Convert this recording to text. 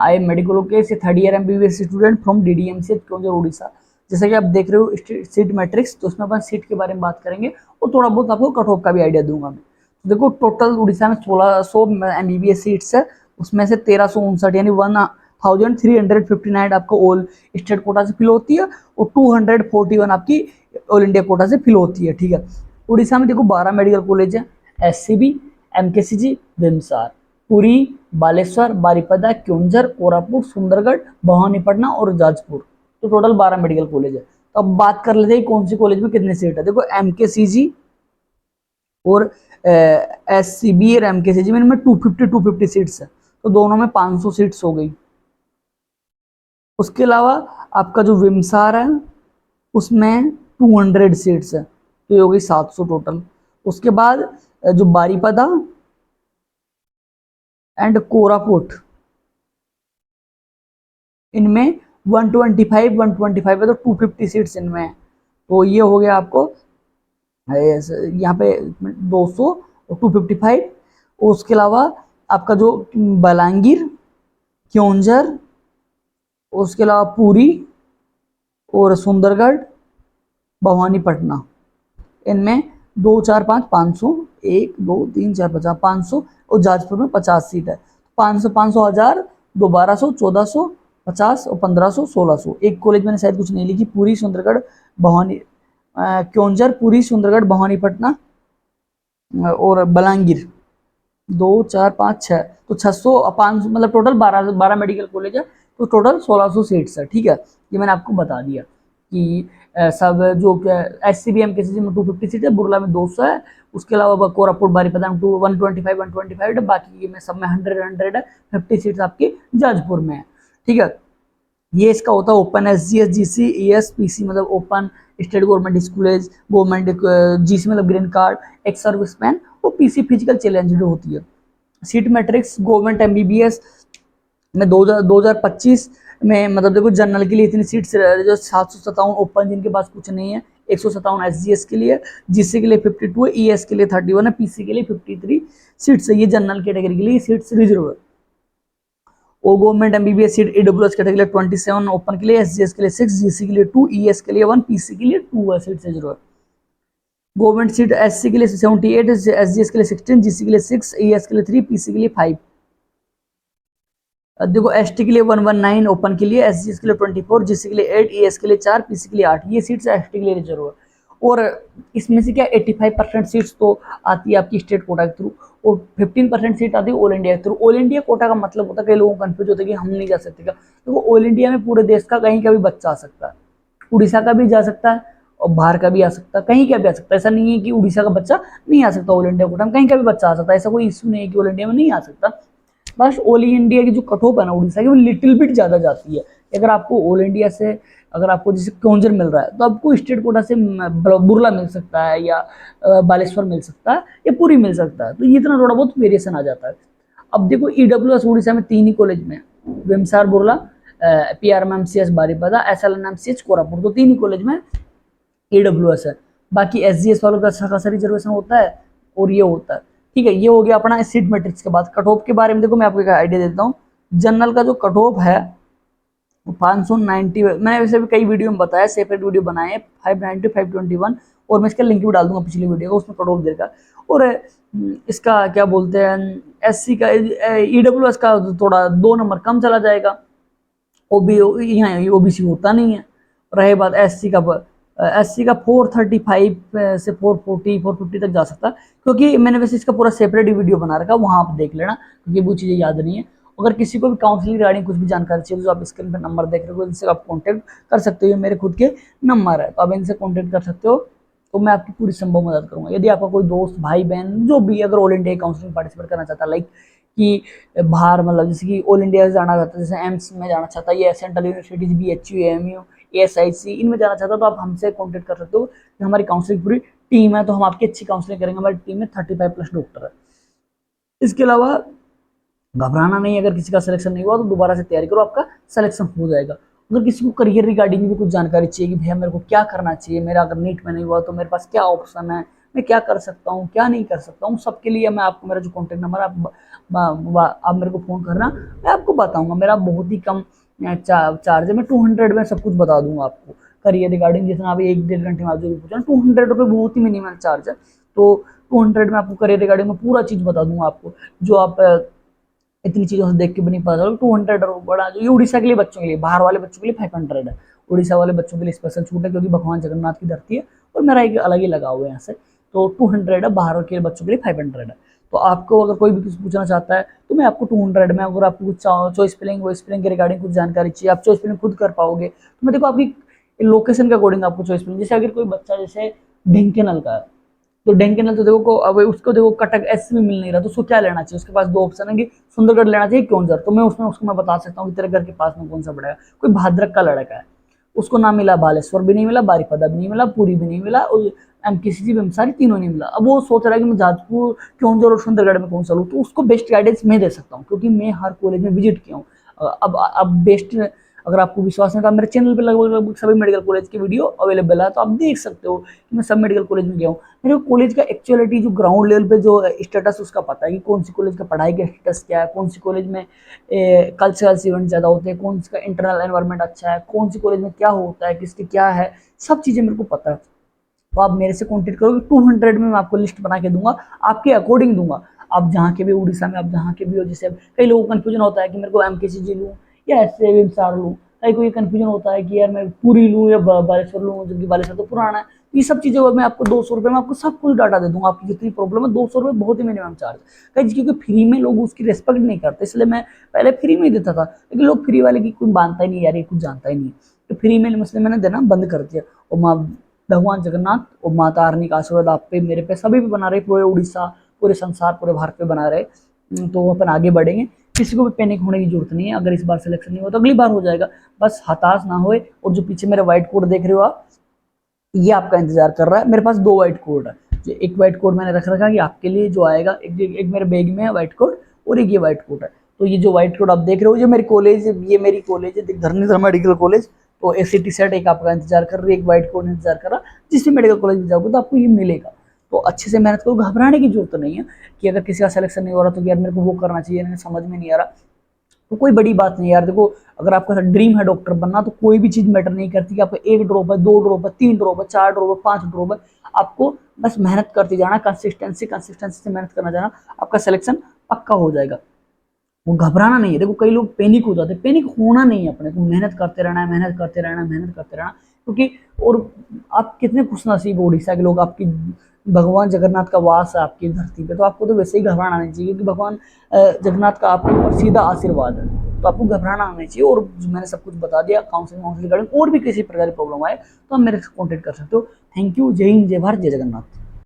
I am medical के से 3rd year MBBS student from DDMCH Keonjhar Orissa. जैसा कि आप देख रहे हो सीट मैट्रिक्स, तो उसमें अपन सीट के बारे में बात करेंगे और थोड़ा बहुत आपको कट ऑफ का भी आइडिया दूंगा मैं। तो देखो टोटल उड़ीसा में 1600 MBBS सीट्स है, उसमें से 1359 यानी 1359 आपको ऑल स्टेट कोटा से फिल होती है और 241 आपकी ऑल इंडिया कोटा से फिल होती है। ठीक है, उड़ीसा में देखो 12 मेडिकल कॉलेज है, SCB, MKCG, विमसार, पुरी, बालेश्वर, बारिपदा, क्योंझर, कोरापुट, सुंदरगढ़, भवानीपटना और जाजपुर। तो टोटल 12 मेडिकल कॉलेज है। तो अब बात कर लेते हैं कौन सी कॉलेज में कितने सीट है। देखो MKCG और SCB और MKCG में 250 सीट्स है, तो दोनों में 500 सीट्स हो गई। उसके अलावा आपका जो विमसार है उसमें 200 सीट्स है, तो ये हो गई 700 टोटल। उसके बाद जो बारीपदा एंड कोरापुट, इनमें 125 है, तो 250 सीट्स इनमें है। तो ये हो गया आपको यहाँ पे 200 और 255। और उसके अलावा आपका जो बलांगीर, क्योंझर, उसके अलावा पुरी और सुंदरगढ़, भवानीपटना, इनमें 2 4 5 500, 1 2 3 4 50 500, और जाजपुर में 50 सीट है। 500 500 हजार, 2 1200, 1400, 50 और 1500, 1600। एक कॉलेज मैंने शायद कुछ नहीं लिखी, पूरी सुंदरगढ़ भवानी क्योंझर, पूरी सुंदरगढ़ भवानीपटना और बलांगीर 2 4 5 6, तो 600 500 मतलब टोटल 12 मेडिकल कॉलेज है, तो टोटल 1600 सीट्स है। ठीक है, ये मैंने आपको बता दिया कि सब जो SCB MKCG में 250 सीट है, बुरला में 200 है, उसके अलावा कोरापुट बारीपदा में 125 है, बाकी में सब में 100 है, 50 सीट्स आपकी जाजपुर में है। ठीक है, ये इसका होता है open SGS GC ES PC मतलब open state government schools, government GC मतलब ग्रीन कार्ड, एक्स सर्विसमैन, और PC फिजिकल चैलेंज होती है। सीट मैट्रिक्स गवर्नमेंट MBBS में 2025 में मतलब देखो जनरल के लिए इतनी सीट्स जो 757 ओपन जिनके पास कुछ नहीं है, 157 SGS के लिए, GC के लिए 52 है, ES के लिए 31 है, PC के लिए 53 सीट्स है। ये जनरल कैटेगरी के लिए सीट्स रिजर्व है। और government MBBS seat AWS category 27 open के लिए, SGS के लिए 6, GC के लिए 2, ES के लिए 1, PC के लिए 2 सीट्स रिजर्व है। गवर्नमेंट सीट SC के लिए 78, SGS के लिए 16, GC के लिए 6, ES के लिए 3, PC के लिए 5। देखो ST के लिए 119 ओपन के लिए, SGS के लिए 24, GC के लिए 8, ES के लिए 4, PC के लिए 8। ये सीट्स ST के लिए रिजर्व है। और इसमें से क्या 85% सीट्स तो आती है आपकी स्टेट कोटा के थ्रू, और 15% सीट आती है ऑल इंडिया के थ्रू। ऑल इंडिया कोटा का मतलब होता है, कई लोगों को कंफ्यूज होता है कि हम नहीं जा सकते क्या। देखो ऑल इंडिया में पूरे देश का कहीं का भी बच्चा आ सकता है, उड़ीसा का भी जा सकता है और बाहर का भी आ सकता है, कहीं का भी आ सकता है। ऐसा नहीं है कि उड़ीसा का बच्चा नहीं आ सकता ऑल इंडिया कोटा में, कहीं का भी बच्चा आ सकता है, ऐसा कोई इशू नहीं है कि ऑल इंडिया में नहीं आ सकता। बस ऑल इंडिया की जो कट ऑफ है ना उड़ीसा की, वो लिटिल बिट ज़्यादा जाती है। अगर आपको ऑल इंडिया से अगर आपको जैसे क्योंझर मिल रहा है, तो आपको स्टेट कोटा से बुरला मिल सकता है, या बालेश्वर मिल सकता है, या पुरी मिल सकता है। तो ये इतना थोड़ा बहुत वेरिएशन आ जाता है। अब देखो EWS उड़ीसा में 3 ही कॉलेज में, विमसार बुरला, PRMMCS बारीपदा, SLNMCH कोरापुट, तो 3 ही कॉलेज में EWS है। बाकी SGS वालों का अच्छा खासा रिजर्वेशन होता है और ये होता है। ठीक है, ये हो गया अपना सीट मैट्रिक्स के बाद। कट ऑफ के बारे में देखो मैं आपको एक आइडिया देता हूँ। जनरल का जो कट ऑफ है 590, मैंने वैसे भी कई वीडियो में बताया, सेपरेट वीडियो बनाए 590 521, और मैं इसका लिंक भी डाल दूंगा पिछली वीडियो का, उसमें कट ऑफ देगा। और इसका क्या बोलते हैं SC का EWS का थोड़ा 2 नंबर कम चला जाएगा, यहाँ OBC होता नहीं है। रहे बात SC का, SC का 435 से 440 तक जा सकता है, क्योंकि मैंने वैसे इसका पूरा सेपरेट वीडियो बना रखा, वहाँ आप देख लेना, क्योंकि वो चीज़ें याद नहीं है। अगर किसी को भी काउंसलिंग रिगार्डिंग कुछ भी जानकारी चाहिए, तो आप स्क्रीन पर नंबर देख रहे हो, इनसे आप कॉन्टैक्ट कर सकते हो, ये मेरे खुद के नंबर है, तो आप इनसे कॉन्टैक्ट कर सकते हो, तो मैं आपकी पूरी संभव मदद करूंगा। यदि आपका कोई दोस्त भाई बहन जो भी अगर ऑल इंडिया काउंसलिंग पार्टिसिपेट करना चाहता है, लाइक कि बाहर मतलब जैसे कि ऑल इंडिया से जाना चाहता है, जैसे एम्स में जाना चाहता है, या central universities BHU AMU ASIC इनमें जाना चाहता है, तो आप हमसे कॉन्टेक्ट कर सकते हो। हमारी काउंसलिंग पूरी टीम है, तो हम आपकी अच्छी काउंसलिंग करेंगे। हमारी टीम में 35+ डॉक्टर है। इसके अलावा घबराना नहीं, अगर किसी का सिलेक्शन नहीं हुआ तो दोबारा से तैयारी करो, आपका सिलेक्शन हो जाएगा। अगर किसी को करियर रिगार्डिंग भी कुछ जानकारी चाहिए कि भैया मेरे को क्या करना चाहिए, मेरा अगर नीट में नहीं हुआ तो मेरे पास क्या ऑप्शन है, मैं क्या कर सकता हूँ क्या नहीं कर सकता हूँ, सबके लिए मैं आपको मेरा जो कॉन्टैक्ट नंबर आप आप मेरे को फ़ोन करना, मैं आपको बताऊँगा। मेरा बहुत ही कम चार्ज है, मैं 200 में सब कुछ बता दूँगा आपको। करियर रिगार्डिंग जितना अभी 1 डेढ़ घंटे में आप जो भी पूछा, 200 बहुत ही मिनिमम चार्ज है। तो 200 में आपको करियर रिगार्डिंग में पूरा चीज़ बता दूँगा आपको, जो आप इतनी चीज़ों से देख के भी नहीं पता चला। 200 बड़ा जो ये उड़ीसा के लिए बच्चों के लिए, बाहर वाले बच्चों के लिए 500 है। उड़ीसा वाले बच्चों के लिए स्पेशल छूट है, क्योंकि भगवान जगन्नाथ की धरती है और मेरा एक अलग ही लगाव है यहाँ से। तो 200 है, बाहर के बच्चों के लिए 500 है। तो आपको अगर कोई भी कुछ पूछना चाहता है तो मैं आपको 200 में, अगर आपको कुछ चॉइस फिलिंग वॉइस फिलिंग के रिगार्डिंग कुछ जानकारी चाहिए, आप चॉइस फिलिंग खुद कर पाओगे, तो मैं देखो आपकी लोकेशन के अकॉर्डिंग आपको चॉइस फिलिंग, जैसे अगर कोई बच्चा जैसे ढेंकेनल का है, तो ढेंकेनल तो देखो को अब उसको देखो कटक एस में मिल नहीं रहा, तो उसको क्या लेना चाहिए, उसके पास दो ऑप्शन है कि सुंदरगढ़ लेना चाहिए क्योंझर, तो मैं उसमें उसको मैं बता सकता हूँ कि तेरे घर के पास में कौन सा पड़ेगा। कोई भाद्रक का लड़का है, उसको ना मिला बालेश्वर भी नहीं मिला, बारीपदा भी नहीं मिला, पूरी भी नहीं मिला, और एमकेसीजी बिमसारी तीनों नहीं मिला। अब वो सोच रहा है कि मैं जाजपुर क्योंझर और सुंदरगढ़ में कौन सा लूँ, तो उसको बेस्ट गाइडेंस मैं दे सकता हूँ, क्योंकि मैं हर कॉलेज में विजिट किया हूँ। अब बेस्ट, अगर आपको विश्वास नहीं तो मेरे चैनल पे लगभग लगभग सभी मेडिकल कॉलेज की वीडियो अवेलेबल है, तो आप देख सकते हो कि मैं सब मेडिकल कॉलेज में गया हूँ। मेरे को कॉलेज का एक्चुअलिटी जो ग्राउंड लेवल पे जो स्टेटस उसका पता है कि कौन सी कॉलेज का पढ़ाई का स्टेटस क्या है, कौन सी कॉलेज में कल्चरल इवेंट ज़्यादा होते हैं, कौन सी का इंटरनल एनवायरनमेंट अच्छा है, कौन सी कॉलेज में क्या होता है, किसकी क्या है, सब चीज़ें मेरे को पता है। तो आप मेरे से कॉन्टेक्ट करोगे, 200 में मैं आपको लिस्ट बना के दूंगा, आपके अकॉर्डिंग दूंगा। आप जहाँ के भी, उड़ीसा में आप जहाँ के भी हो, जैसे कई लोगों को कन्फ्यूजन होता है कि मेरे को एमकेसीजी लूँ या ऐसे विमसार लूँ, कई को ये कन्फ्यूजन होता है कि यार मैं पूरी लूँ या बालेश्वर लूँ, जबकि बालेश्वर तो पुराना है। ये सब चीज़ें मैं आपको 200 रुपये में आपको सब कुछ डाटा दे दूंगा, आपकी जितनी प्रॉब्लम है। 200 रुपये बहुत ही मिनिमम चार्ज, कहीं क्योंकि फ्री में लोग उसकी रेस्पेक्ट नहीं करते, इसलिए मैं पहले फ्री में ही देता था, लेकिन लोग फ्री वाले की कोई मानता ही नहीं, यार ये कुछ जानता ही नहीं, तो फ्री में मसले मैंने देना बंद कर दिया। और भगवान जगन्नाथ और माता तारनी का आशीर्वाद आप पे, मेरे पे, सभी पे बना रहे, पूरे उड़ीसा, पूरे संसार, पूरे भारत पे बना रहे। तो अपन आगे बढ़ेंगे, किसी को भी पैनिक होने की जरूरत नहीं है। अगर इस बार सिलेक्शन नहीं हुआ तो अगली बार हो जाएगा, बस हताश ना होए। और जो पीछे मेरा व्हाइट कोड देख रहे हो आप, ये आपका इंतजार कर रहा है। मेरे पास 2 व्हाइट कोड है, एक व्हाइट कोड मैंने रख रखा है कि आपके लिए जो आएगा, एक मेरे बैग में है व्हाइट कोड, और एक ये व्हाइट कोड है। तो ये जो व्हाइट कोड आप देख रहे हो, ये मेरी कॉलेज, ये मेरी कॉलेज है धरणीधर मेडिकल कॉलेज। तो एसीटी सेट एक आपका इंतजार कर रही है, एक व्हाइट कोड इंतजार कर रहा, जिस भी मेडिकल कॉलेज में जाओगे तो आपको ये मिलेगा। तो अच्छे से मेहनत करो, घबराने की जरूरत नहीं है कि अगर किसी का सिलेक्शन नहीं हो रहा तो यार मेरे को वो करना चाहिए, समझ में नहीं आ रहा, तो कोई बड़ी बात नहीं यार। देखो, अगर आपका ड्रीम है डॉक्टर बनना, तो कोई भी चीज मैटर नहीं करती कि आपका 1 ड्रॉप है, 2 ड्रॉप है, 3 ड्रॉप है, 4 ड्रॉप है, 5 ड्रॉप है। आपको बस मेहनत करते जाना, कंसिस्टेंसी से मेहनत करना जाना, आपका सिलेक्शन पक्का हो जाएगा। वो घबराना नहीं है। देखो कई लोग पैनिक हो जाते हैं, पैनिक होना नहीं है, अपने को मेहनत करते रहना है, मेहनत करते रहना, मेहनत करते रहना, क्योंकि और आप कितने खुशनसीब हो उड़ीसा के लोग, आपकी भगवान जगन्नाथ का वास है आपकी धरती पे, तो आपको तो वैसे ही घबराना नहीं चाहिए, क्योंकि भगवान जगन्नाथ का आपके ऊपर सीधा आशीर्वाद है, तो आपको घबराना नहीं चाहिए। और मैंने सब कुछ बता दिया, काउंसलिंग रिगार्डिंग और भी किसी प्रकार की प्रॉब्लम आए तो आप मेरे से कॉन्टेक्ट कर सकते हो। थैंक यू, जय हिंद, जय भारत, जय जगन्नाथ।